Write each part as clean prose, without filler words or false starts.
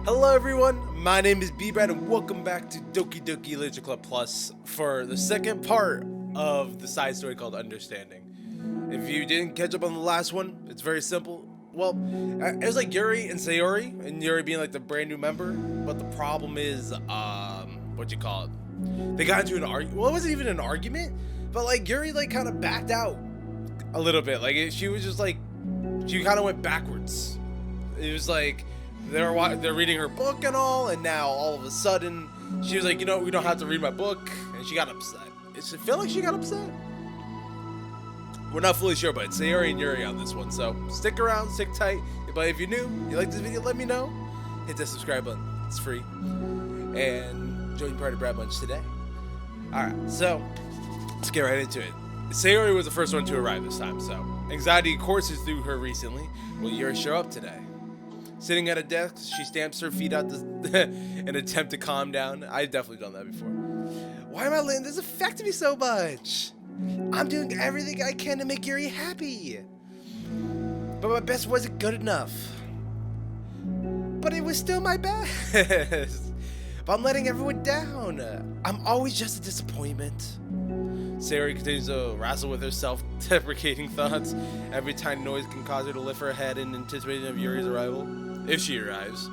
Hello everyone, my name is B-Brad and welcome back to Doki Doki Literature Club Plus for the second part of the side story called Understanding. If you didn't catch up on the last one, it's very simple. Well, it was like Yuri and Sayori, and Yuri being like the brand new member, but the problem is, they got into an argument. Well, it wasn't even an argument, but like Yuri like kind of backed out a little bit. She was just like, she kind of went backwards. It was like, they're reading her book and all, and now all of a sudden she was like, you know, we don't have to read my book, and she got upset. Does it feel like she got upset? We're not fully sure, but it's Sayori and Yuri on this one, so stick around, stick tight. But if you're new, you like this video, let me know. Hit that subscribe button, it's free. And join Party Brad Bunch today. Alright, so let's get right into it. Sayori was the first one to arrive this time, so anxiety courses through her recently. Will Yuri show up today? Sitting at a desk, she stamps her feet out in an attempt to calm down. I've definitely done that before. Why am I letting this affect me so much? I'm doing everything I can to make Yuri happy. But my best wasn't good enough. But it was still my best. But I'm letting everyone down. I'm always just a disappointment. Sayori continues to wrestle with her self-deprecating thoughts. Every tiny noise can cause her to lift her head in anticipation of Yuri's arrival. If she arrives.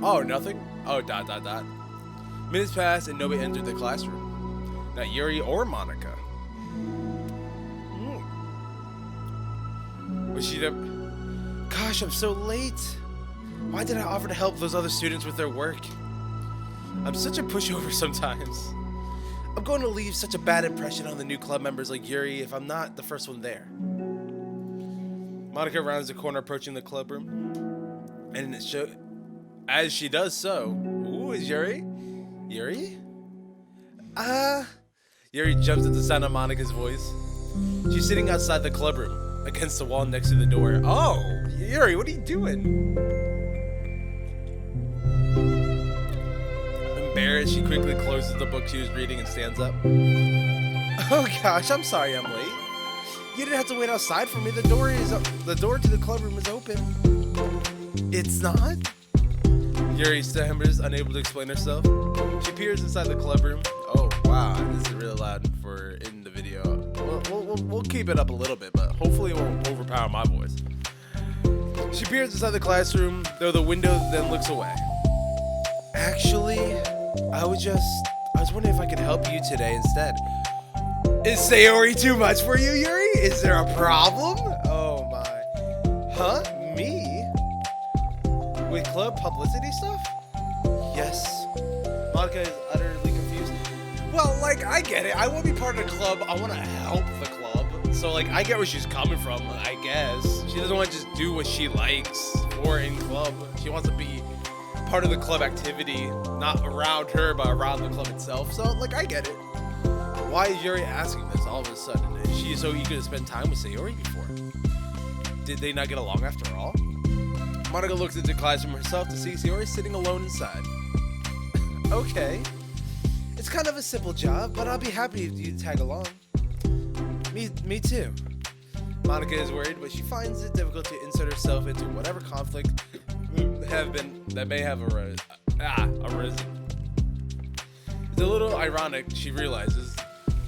Oh, nothing? Oh, ... Minutes passed and nobody entered the classroom. Not Yuri or Monica. Was she the... Gosh, I'm so late. Why did I offer to help those other students with their work? I'm such a pushover sometimes. I'm going to leave such a bad impression on the new club members like Yuri if I'm not the first one there. Monica rounds the corner approaching the club room. And as she does so... Ooh, is Yuri? Yuri? Yuri jumps at the sound of Monica's voice. She's sitting outside the club room, against the wall next to the door. Oh, Yuri, what are you doing? Embarrassed, she quickly closes the book she was reading and stands up. Oh gosh, I'm sorry I'm late. You didn't have to wait outside for me. The door to the club room is open. It's not? Yuri stammers, unable to explain herself. She peers inside the club room. Oh wow, this is really loud for in the video. We'll keep it up a little bit, but hopefully it won't overpower my voice. She peers inside the classroom, though the window then looks away. Actually, I was wondering if I could help you today instead. Is Sayori too much for you, Yuri? Is there a problem? Oh my. Huh? Me? With club publicity stuff? Yes. Monica is utterly confused. Well, like, I get it. I want to be part of the club. I want to help the club. So, like, I get where she's coming from, I guess. She doesn't want to just do what she likes for in club. She wants to be part of the club activity, not around her, but around the club itself. So, like, I get it. Why is Yuri asking this all of a sudden? Is she so eager to spend time with Sayori before? Did they not get along after all? Monica looks into the classroom herself to see Sayori sitting alone inside. Okay. It's kind of a simple job, but I'll be happy if you tag along. Me too. Monica is worried, but she finds it difficult to insert herself into whatever conflict that may have arisen. It's a little ironic, she realizes,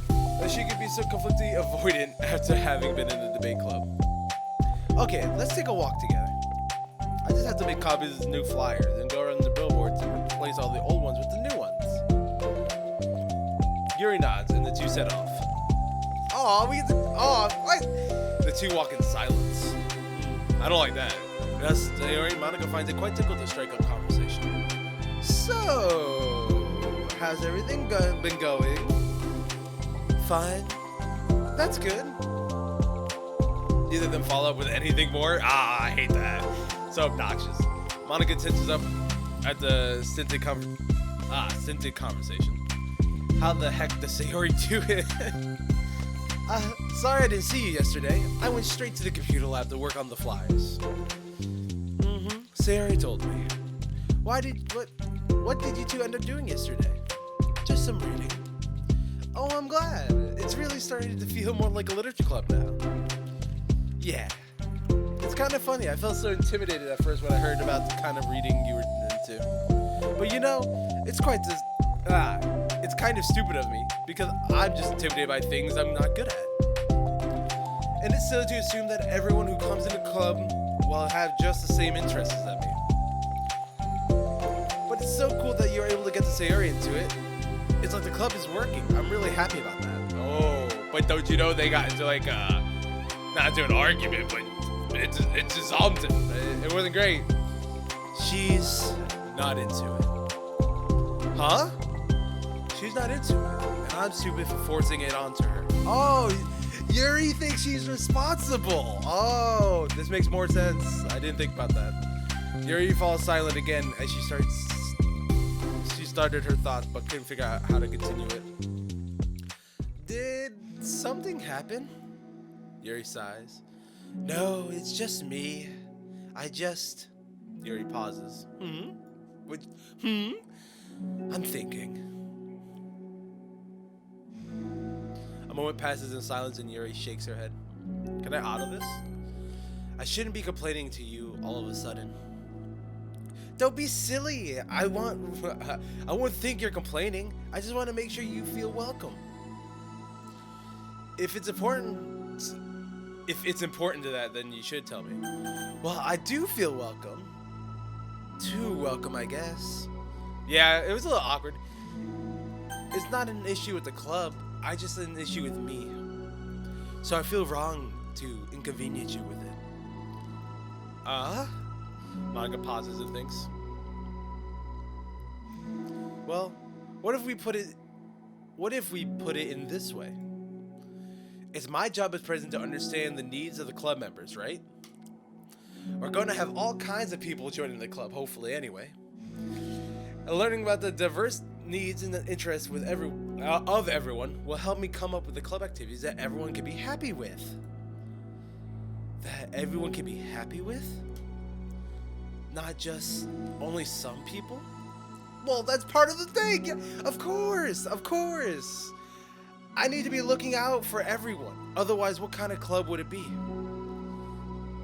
that she could be so completely avoidant after having been in the debate club. Okay, let's take a walk together. I just have to make copies of the new flyers and go around the billboards and replace all the old ones with the new ones. Yuri nods and the two set off. What? The two walk in silence. I don't like that. Thus, Sayori, Monica finds it quite difficult to strike up conversation. So, how's everything been going? Fine. That's good. Neither of them follow up with anything more. I hate that. So obnoxious. Monica tenses up at the stinted conversation. How the heck does Sayori do it? Sorry I didn't see you yesterday. I went straight to the computer lab to work on the flyers. Sayori told me. What did you two end up doing yesterday? Just some reading. Oh, I'm glad. It's really starting to feel more like a literature club now. Yeah. It's kind of funny. I felt so intimidated at first when I heard about the kind of reading you were into. But you know, it's it's kind of stupid of me because I'm just intimidated by things I'm not good at. And it's silly to assume that everyone who comes in the club will have just the same interests as me. But it's so cool that you're able to get the sayori into it. It's like the club is working. I'm really happy about that. Oh, but don't you know they got into like not into an argument, but it's just something. It wasn't great. She's not into it. Huh? She's not into it. And I'm stupid for forcing it onto her. Oh, Yuri thinks she's responsible. Oh, this makes more sense. I didn't think about that. Yuri falls silent again as she started her thoughts but couldn't figure out how to continue it. Did something happen? Yuri sighs. No, it's just me. Yuri pauses. I'm thinking. A moment passes in silence and Yuri shakes her head. Can I auto this? I shouldn't be complaining to you all of a sudden. Don't be silly. I won't think you're complaining. I just want to make sure you feel welcome. If it's important to that, then you should tell me. Well, I do feel welcome. Too welcome, I guess. Yeah, it was a little awkward. It's not an issue with the club. I just an issue with me. So I feel wrong to inconvenience you with it. Monica pauses and thinks. Well, what if we put it in this way? It's my job as president to understand the needs of the club members, right? We're going to have all kinds of people joining the club, hopefully anyway. And learning about the diverse needs and the interests of everyone will help me come up with the club activities that everyone can be happy with. That everyone can be happy with? Not just only some people? Well, that's part of the thing! Of course! I need to be looking out for everyone. Otherwise, what kind of club would it be?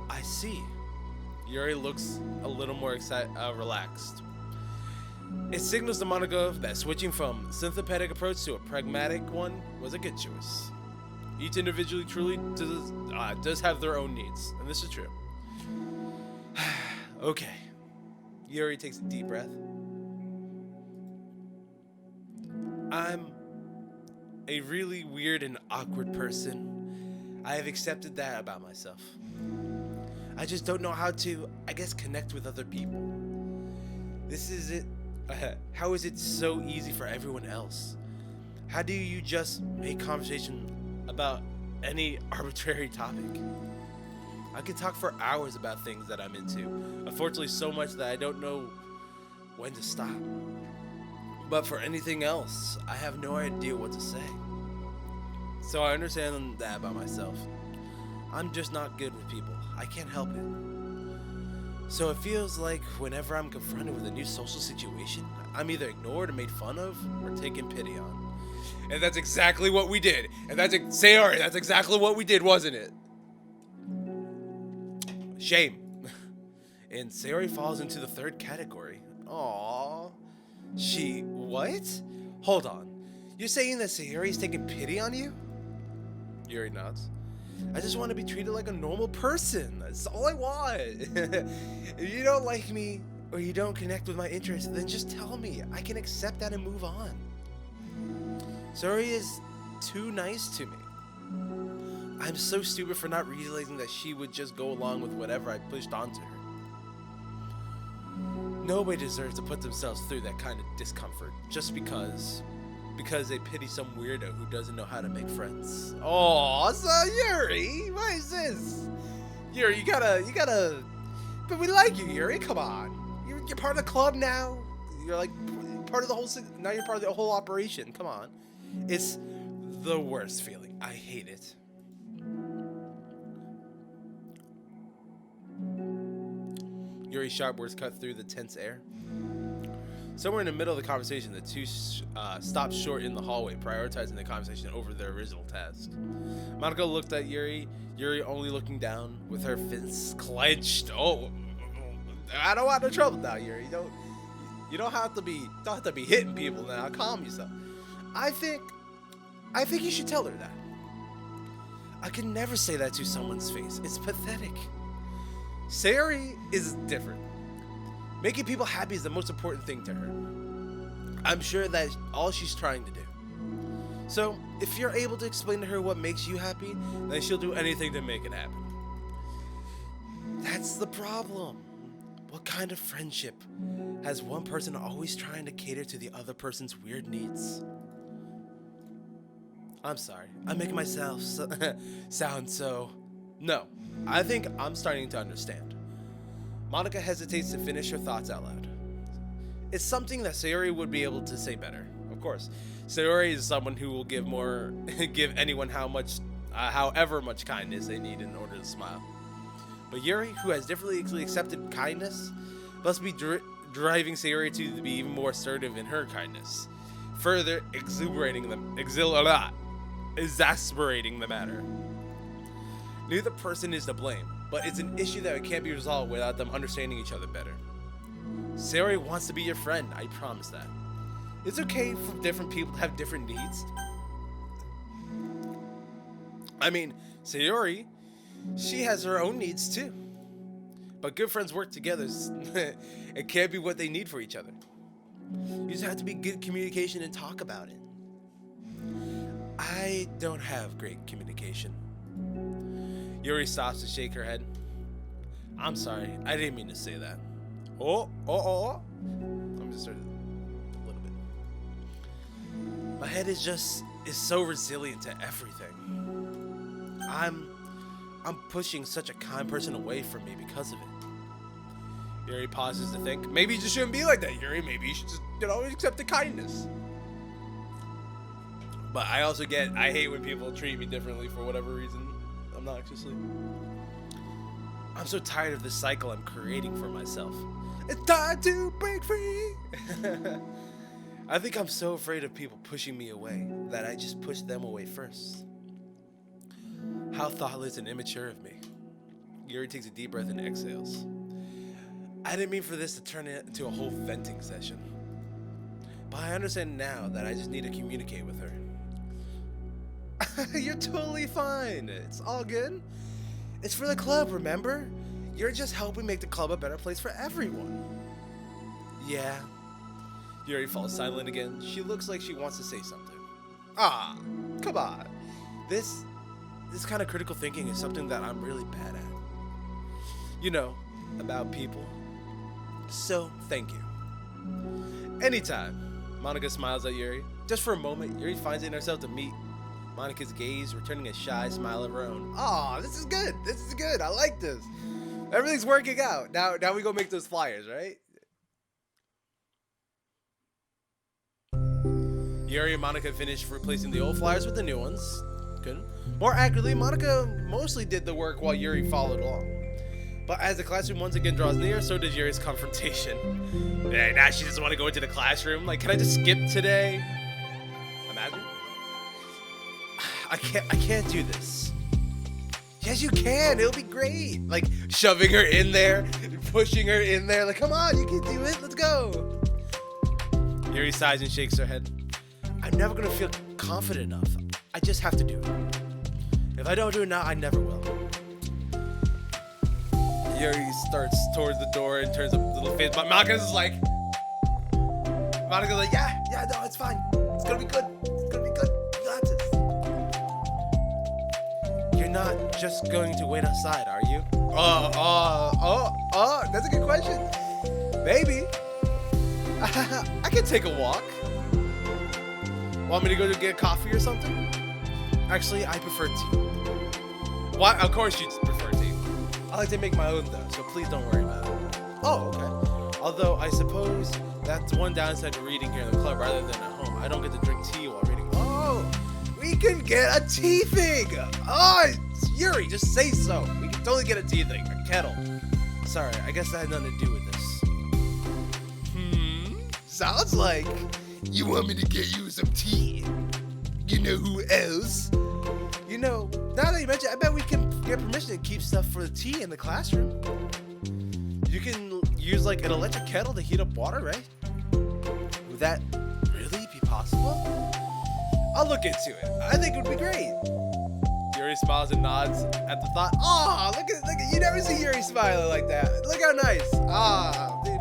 I see. Yuri looks a little more relaxed. It signals to Monica that switching from a sympathetic approach to a pragmatic one was a good choice. Each individually truly does have their own needs, and this is true. Okay. Yuri takes a deep breath. I'm a really weird and awkward person. I have accepted that about myself. I just don't know how to, connect with other people. This is it. How is it so easy for everyone else? How do you just make conversation about any arbitrary topic? I could talk for hours about things that I'm into. Unfortunately, so much that I don't know when to stop. But for anything else, I have no idea what to say. So I understand that about myself. I'm just not good with people. I can't help it. So it feels like whenever I'm confronted with a new social situation, I'm either ignored or made fun of or taken pity on. And that's exactly what we did. And that's exactly what we did, wasn't it? Shame. And Sayori falls into the third category. Aww. What? Hold on. You're saying that Sayori's taking pity on you? Yuri nods. I just want to be treated like a normal person. That's all I want. If you don't like me or you don't connect with my interests, then just tell me. I can accept that and move on. Sayori is too nice to me. I'm so stupid for not realizing that she would just go along with whatever I pushed onto her. Nobody deserves to put themselves through that kind of discomfort just because they pity some weirdo who doesn't know how to make friends. Oh, so Yuri, what is this? Yuri, you gotta. But we like you, Yuri. Come on, you're part of the club now. You're like part of the whole. Now you're part of the whole operation. Come on, it's the worst feeling. I hate it. Yuri's sharp words cut through the tense air. Somewhere in the middle of the conversation, the two stopped short in the hallway, prioritizing the conversation over their original task. Monica looked at Yuri, Yuri only looking down with her fists clenched. Oh, I don't want no trouble now, Yuri. You don't have to be hitting people now. Calm yourself. I think you should tell her that. I can never say that to someone's face. It's pathetic. Sayori is different. Making people happy is the most important thing to her. I'm sure that's all she's trying to do. So, if you're able to explain to her what makes you happy, then she'll do anything to make it happen. That's the problem. What kind of friendship has one person always trying to cater to the other person's weird needs? I'm sorry. I'm making myself sound so... No, I think I'm starting to understand. Monica hesitates to finish her thoughts out loud. It's something that Sayori would be able to say better. Of course, Sayori is someone who will give anyone however much kindness they need in order to smile. But Yuri, who has differently accepted kindness, must be driving Sayori to be even more assertive in her kindness, further exasperating the matter. Neither person is to blame, but it's an issue that can't be resolved without them understanding each other better. Sayori wants to be your friend, I promise that. It's okay for different people to have different needs. I mean, Sayori, she has her own needs too. But good friends work together. It can't be what they need for each other. You just have to be good communication and talk about it. I don't have great communication. Yuri stops to shake her head. I'm sorry, I didn't mean to say that. Oh. I'm just starting a little bit. My head is so resilient to everything. I'm pushing such a kind person away from me because of it. Yuri pauses to think. Maybe you just shouldn't be like that, Yuri. Maybe you should just, accept the kindness. But I hate when people treat me differently for whatever reason. Obnoxiously. I'm so tired of this cycle I'm creating for myself. It's time to break free! I think I'm so afraid of people pushing me away that I just push them away first. How thoughtless and immature of me. Yuri takes a deep breath and exhales. I didn't mean for this to turn into a whole venting session. But I understand now that I just need to communicate with her. You're totally fine. It's all good. It's for the club, remember? You're just helping make the club a better place for everyone. Yeah. Yuri falls silent again. She looks like she wants to say something. Ah, come on. This kind of critical thinking is something that I'm really bad at. About people. So, thank you. Anytime. Monica smiles at Yuri. Just for a moment, Yuri finds it in herself to meet Monica's gaze, returning a shy smile of her own. Aw, this is good. This is good. I like this. Everything's working out. Now we go make those flyers, right? Yuri and Monica finished replacing the old flyers with the new ones. Good. More accurately, Monica mostly did the work while Yuri followed along. But as the classroom once again draws near, so does Yuri's confrontation. Yeah, now she doesn't want to go into the classroom. Like, can I just skip today? Imagine. I can't do this. Yes, you can. It'll be great. Like, shoving her in there, pushing her in there. Like, come on, you can do it. Let's go. Yuri sighs and shakes her head. I'm never going to feel confident enough. I just have to do it. If I don't do it now, I never will. Yuri starts towards the door and turns up a little face. But Monica's like, yeah, no, it's fine. It's going to be good. It's going to be good. You got this. You're not just going to wait outside, are you? That's a good question. Maybe. I can take a walk. Want me to go to get coffee or something? Actually, I prefer tea. Why? Of course you prefer tea. I like to make my own though, so please don't worry about it. Oh, okay. Although I suppose that's one downside to reading here in the club rather than at home. I don't get to drink tea while reading. Oh, we can get a tea thing. Oh, Yuri, just say so. We can totally get a tea thing, a kettle. Sorry, I guess that had nothing to do with this. Sounds like you want me to get you some tea. You know who else? You know, now that you mention, I bet we can get permission to keep stuff for the tea in the classroom. You can use like an electric kettle to heat up water, right? Would that really be possible? I'll look into it. I think it would be great. Yuri smiles and nods at the thought. Aw, look at, you never see Yuri smiling like that. Look how nice. Ah, dude.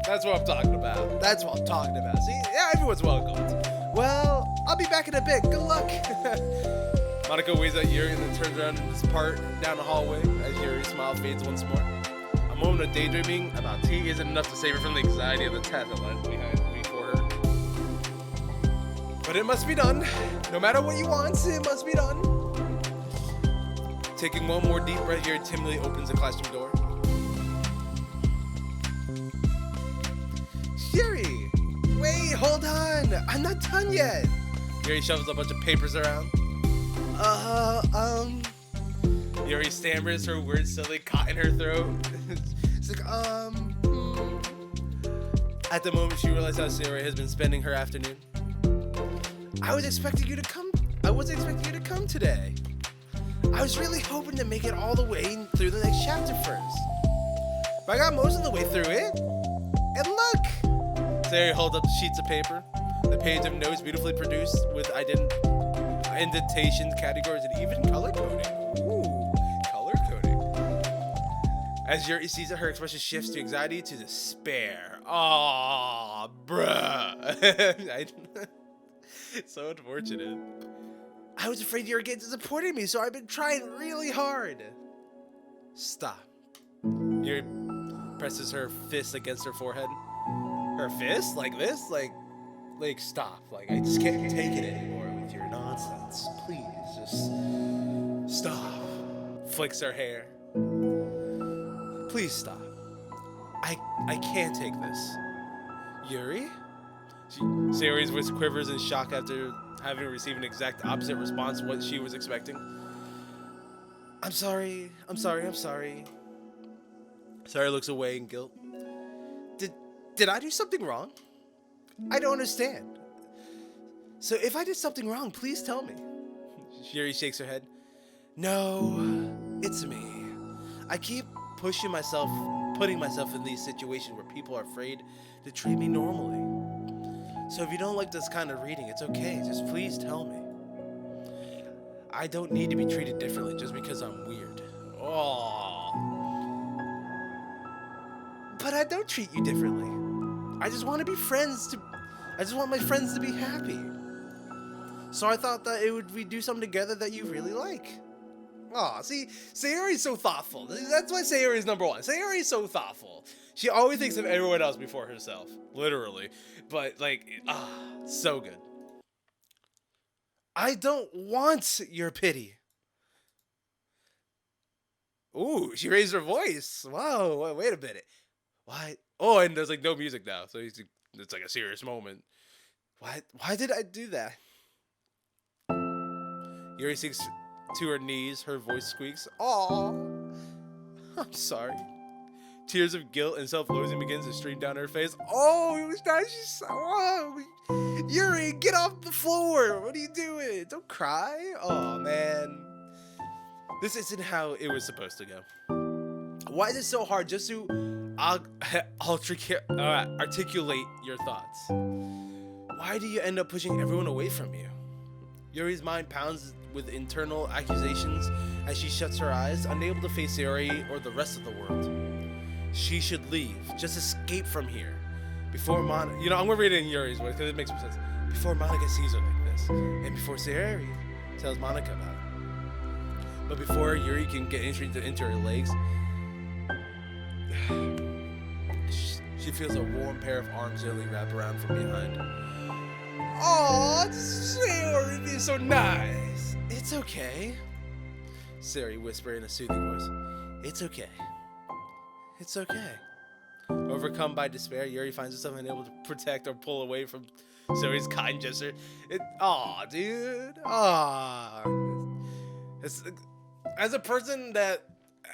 That's what I'm talking about. That's what I'm talking about. See, yeah, everyone's welcome. Well, I'll be back in a bit. Good luck. Monica waves at Yuri and then turns around and depart down the hallway as Yuri's smile fades once more. A moment of daydreaming about tea isn't enough to save her from the anxiety of the test that lies behind me for her. But it must be done. No matter what you want, it must be done. Taking one more deep breath, Yuri timidly opens the classroom door. Yuri! Wait, hold on! I'm not done yet! Yuri shovels a bunch of papers around. Yuri stammers, her words suddenly caught in her throat. It's like, At the moment, she realized how sayori has been spending her afternoon. I wasn't expecting you to come today. I was really hoping to make it all the way through the next chapter first. But I got most of the way through it. And look! Sayori holds up the sheets of paper. The page of notes beautifully produced with indentations, categories, and even color coding. Ooh, color coding. As Yuri sees it, her expression shifts to anxiety to despair. Aw, bruh. So unfortunate. I was afraid you were getting disappointed in me, so I've been trying really hard. Stop. Yuri presses her fist against her forehead. Her fist? Like this? Like stop. Like, I just can't take it anymore with your nonsense. Please, just stop. Flicks her hair. Please stop. I can't take this. Yuri? Sayori's voice quivers in shock after having received an exact opposite response to what she was expecting. I'm sorry. Sayori looks away in guilt. Did I do something wrong? I don't understand. So if I did something wrong, please tell me. Yuri shakes her head. No, it's me. I keep putting myself in these situations where people are afraid to treat me normally. So if you don't like this kind of reading, it's okay. Just please tell me. I don't need to be treated differently just because I'm weird. Oh. But I don't treat you differently. I just want to be friends. I just want my friends to be happy. So I thought that we'd do something together that you really like. Aw, see, Sayori's so thoughtful. That's why Sayori's number one. Sayori's so thoughtful. She always thinks of everyone else before herself. Literally. But, so good. I don't want your pity. Ooh, she raised her voice. Wow, wait a minute. Why? Oh, and there's no music now, so it's like a serious moment. Why did I do that? Yuri sinks to her knees, her voice squeaks. Aw, I'm sorry. Tears of guilt and self-loathing begins to stream down her face. Oh, it was nice. She's Yuri, get off the floor. What are you doing? Don't cry. Oh, man. This isn't how it was supposed to go. Why is it so hard just to articulate your thoughts? Why do you end up pushing everyone away from you? Yuri's mind pounds with internal accusations as she shuts her eyes, unable to face Sayori or the rest of the world. She should leave. Just escape from here. Before Monica... I'm going to read it in Yuri's voice because it makes more sense. Before Monica sees her like this. And before Sayori tells Monica about it. But before Yuri can get into her legs... She feels a warm pair of arms gently wrap around from behind. Aww, Sayori, you're so nice. It's okay. Sayori whispered in a soothing voice. It's okay. It's okay. Overcome by despair, Yuri finds herself unable to protect or pull away from Sayori's kind gesture. Aw, dude. Aw. As a person that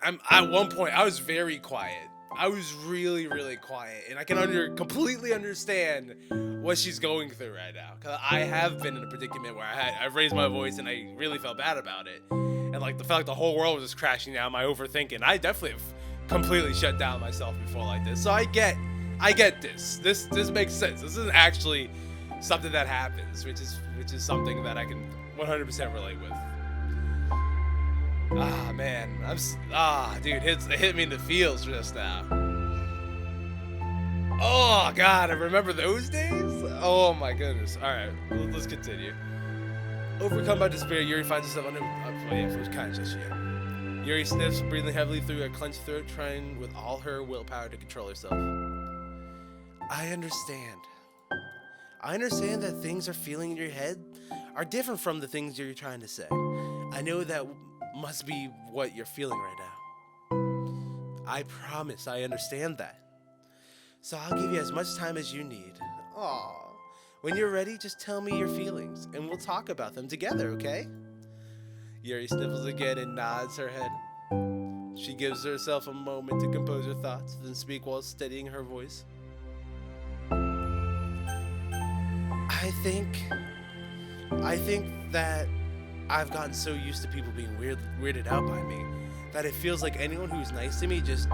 at one point I was very quiet. I was really, really quiet, and I can completely understand what she's going through right now. Cause I have been in a predicament where I've raised my voice, and I really felt bad about it, and like the fact like the whole world was just crashing down. My overthinking. I definitely have completely shut down myself before like this. So I get this. This makes sense. This isn't actually something that happens, which is something that I can 100% relate with. Ah, man. Dude, it hit me in the feels just now. Oh, God, I remember those days? Oh, my goodness. All right, let's continue. Overcome by despair, Yuri finds herself unconscious yet. Yuri sniffs, breathing heavily through her clenched throat, trying with all her willpower to control herself. I understand. I understand that things are feeling in your head are different from the things you're trying to say. I know that must be what you're feeling right now. I promise I understand that. So I'll give you as much time as you need. Aww. When you're ready, just tell me your feelings, and we'll talk about them together, okay? Yuri sniffles again and nods her head. She gives herself a moment to compose her thoughts, then speak while steadying her voice. I think that I've gotten so used to people being weirded out by me that it feels like anyone who's nice to me just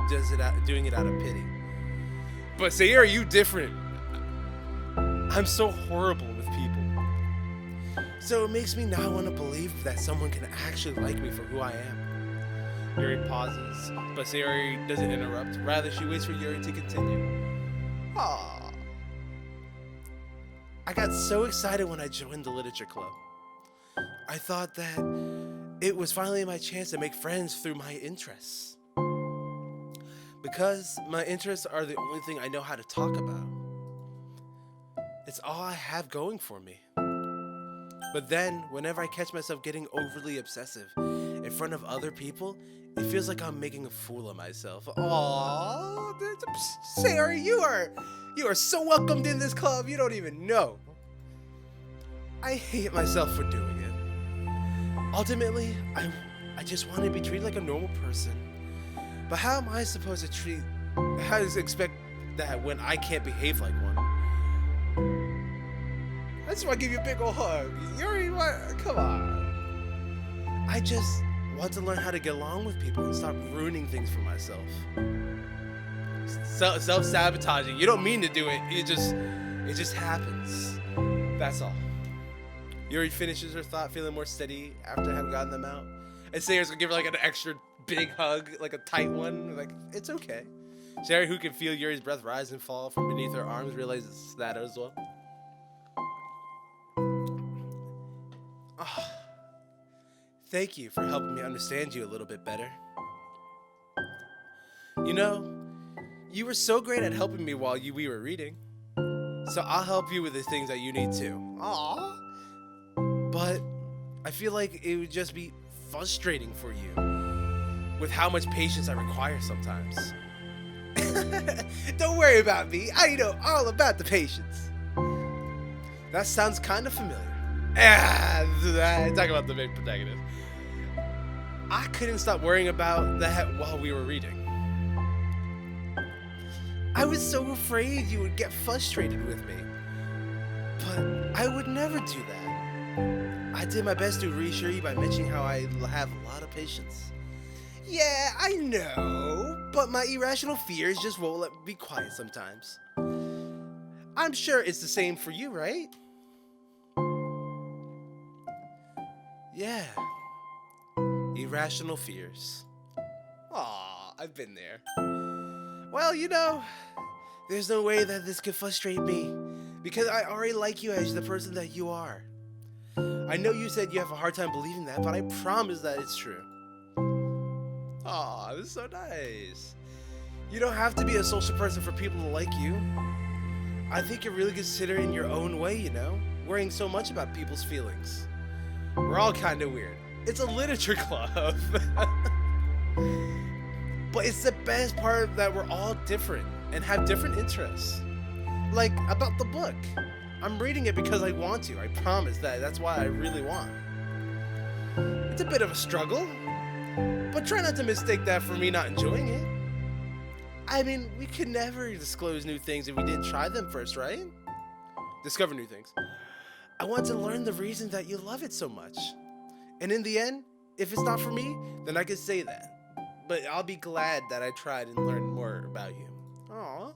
doing it out of pity. But sayori, you different. I'm so horrible with people. So it makes me not want to believe that someone can actually like me for who I am. Yuri pauses, but sayori doesn't interrupt. Rather, she waits for Yuri to continue. Aww. I got so excited when I joined the literature club. I thought that it was finally my chance to make friends through my interests. Because my interests are the only thing I know how to talk about. It's all I have going for me. But then, whenever I catch myself getting overly obsessive in front of other people, it feels like I'm making a fool of myself. Aww, sayori, you are so welcomed in this club, you don't even know. I hate myself for doing it. Ultimately, I just want to be treated like a normal person. But how am I supposed to expect that when I can't behave like one? I just want to give you a big ol' hug. Yuri, come on. I just want to learn how to get along with people and stop ruining things for myself. Self-sabotaging. You don't mean to do it. It just happens. That's all. Yuri finishes her thought, feeling more steady after having gotten them out. And Sayori's gonna give her like an extra big hug, like a tight one. Like, it's okay. Sayori, who can feel Yuri's breath rise and fall from beneath her arms, realizes that as well. Oh, thank you for helping me understand you a little bit better. You know, you were so great at helping me while we were reading. So I'll help you with the things that you need too. Aww. But I feel like it would just be frustrating for you with how much patience I require sometimes. Don't worry about me. I know all about the patience. That sounds kind of familiar. Talk about the main protagonist. I couldn't stop worrying about that while we were reading. I was so afraid you would get frustrated with me. But I would never do that. I did my best to reassure you by mentioning how I have a lot of patience. Yeah, I know, but my irrational fears just won't let me be quiet sometimes. I'm sure it's the same for you, right? Yeah. Irrational fears. Aw, I've been there. Well, you know, there's no way that this could frustrate me, because I already like you as the person that you are. I know you said you have a hard time believing that, but I promise that it's true. Aw, this is so nice. You don't have to be a social person for people to like you. I think you're really considerate in your own way, you know, worrying so much about people's feelings. We're all kind of weird. It's a literature club. But it's the best part that we're all different and have different interests. Like, about the book. I'm reading it because I want to. I promise that's why I really want. It's a bit of a struggle, but try not to mistake that for me not enjoying it. I mean, we could never disclose new things if we didn't try them first, right? Discover new things. I want to learn the reason that you love it so much. And in the end, if it's not for me, then I could say that. But I'll be glad that I tried and learned more about you. Aw.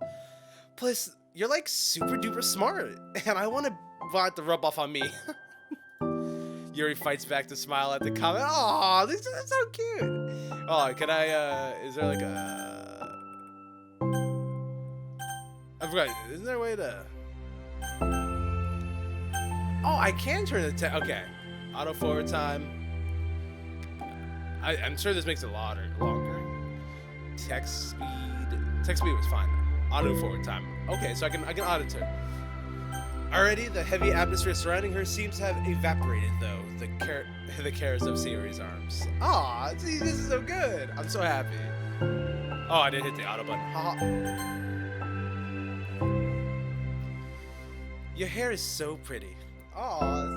Plus, you're like super duper smart, and I want to rub off on me. Yuri fights back to smile at the comment. Aw, this is so cute. Oh, can I, is there like a... I forgot, isn't there a way to... Oh, I can turn the okay. Auto forward time. I'm sure this makes it longer. Text speed was fine. Auto forward time. Okay, so I can auto turn. Already, the heavy atmosphere surrounding her seems to have evaporated, though the cares of Sayori's arms. Aw, see, this is so good. I'm so happy. Oh, I didn't hit the auto button. Your hair is so pretty. Aw.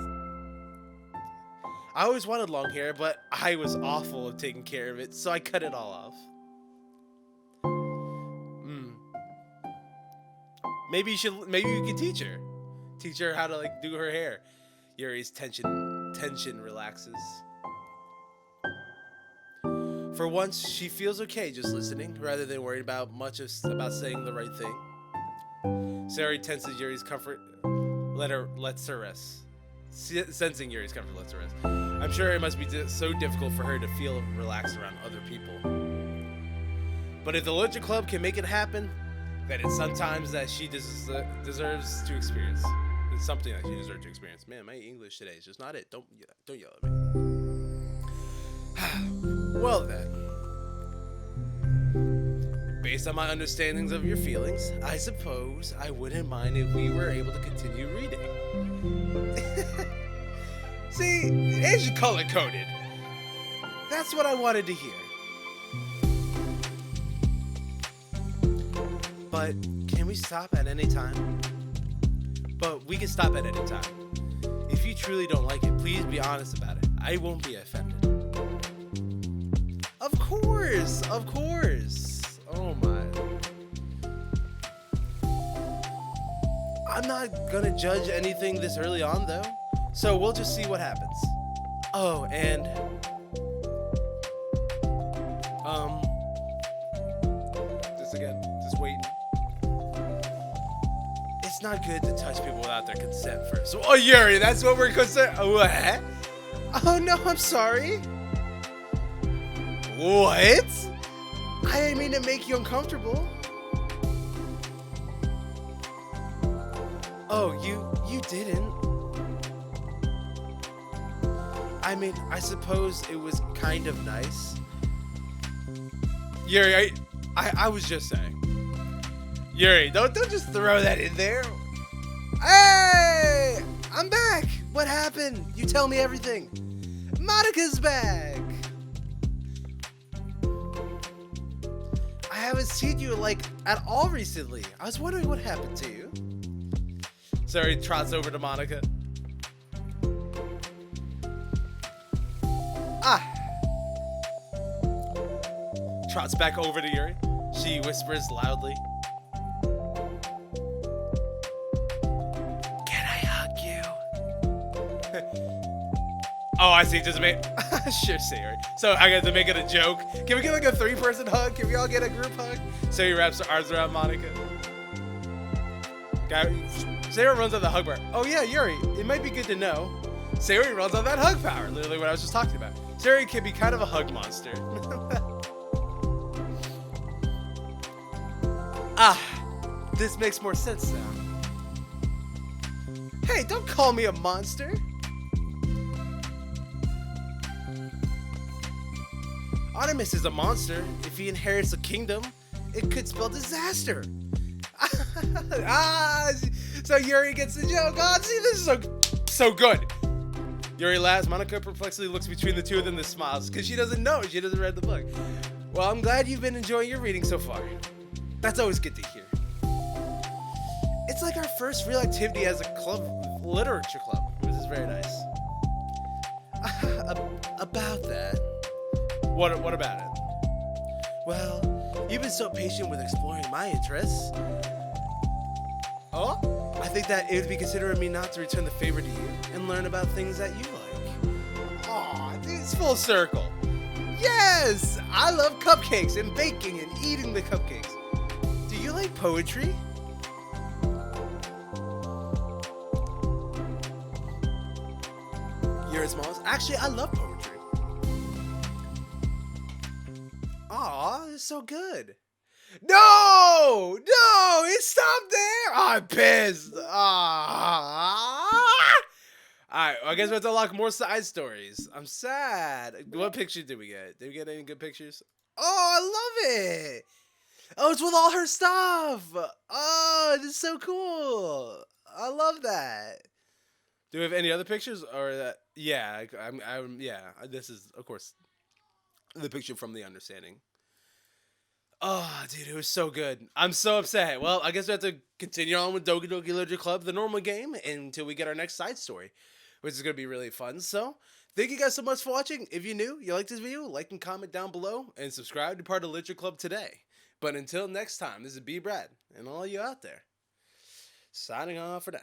I always wanted long hair, but I was awful at taking care of it, so I cut it all off. Maybe you can teach her. Teach her how to like do her hair. Yuri's tension relaxes. For once, she feels okay just listening, rather than worried about saying the right thing. Sayori tenses Yuri's comfort, lets her rest. Sensing Yuri's comfort lets her rest. I'm sure it must be so difficult for her to feel relaxed around other people. But if the Literature Club can make it happen, then it's sometimes that she deserves to experience. It's something that she deserves to experience. Man, my English today is just not it. Don't yell at me. Well then. Based on my understandings of your feelings, I suppose I wouldn't mind if we were able to continue reading. See, as you color-coded. That's what I wanted to hear. But can we stop at any time? But we can stop at any time. If you truly don't like it, please be honest about it. I won't be offended. Of course, of course. Oh my. I'm not gonna judge anything this early on though. So we'll just see what happens. Oh, and just waiting. It's not good to touch people without their consent first. Oh, Yuri, that's what we're concerned. What? Oh no, I'm sorry. What? I didn't mean to make you uncomfortable. Oh, you didn't. I mean, I suppose it was kind of nice. Yuri, I was just saying. Yuri, don't just throw that in there. Hey, I'm back. What happened? You tell me everything. Monika's back. I haven't seen you like at all recently. I was wondering what happened to you. Sayori trots over to Monika. Trots back over to Yuri. She whispers loudly. Can I hug you? Oh, I see. Just make sure, Sayori. So I got to make it a joke. Can we get like a 3-person hug? Can we all get a group hug? Sayori wraps her arms around Monika. Sayori runs on the hug bar. Oh yeah, Yuri. It might be good to know. Sayori runs on that hug power. Literally what I was just talking about. Sayori can be kind of a hug monster. This makes more sense now. Hey, don't call me a monster. Artemis is a monster. If he inherits a kingdom, it could spell disaster. So Yuri gets the joke. Oh, see, this is so good. Yuri laughs. Monika perplexedly looks between the two of them and smiles because she doesn't know. She doesn't read the book. Well, I'm glad you've been enjoying your reading so far. That's always good to hear. It's like our first real activity as a club, literature club, which is very nice. About that. What about it? Well, You've been so patient with exploring my interests. Oh? I think that it would be considerate of me not to return the favor to you and learn about things that you like. Aw, it's full circle. Yes! I love cupcakes and baking and eating the cupcakes. Do you like poetry? You're as small as... Actually, I love poetry. Aw, it's so good. No! No! It stopped there! I'm pissed! Alright, well, I guess we have to unlock more side stories. I'm sad. What picture did we get? Did we get any good pictures? Oh, I love it! Oh, it's with all her stuff! Oh, this is so cool! I love that. Do we have any other pictures? Or that? Yeah, yeah. This is, of course, the picture from The Understanding. Oh, dude, it was so good. I'm so upset. Well, I guess we have to continue on with Doki Doki Literature Club, the normal game, until we get our next side story, which is going to be really fun. So, thank you guys so much for watching. If you're new, you like this video, like and comment down below, and subscribe to part of Literature Club today. But until next time, this is B. Brad, and all you out there, signing off for now.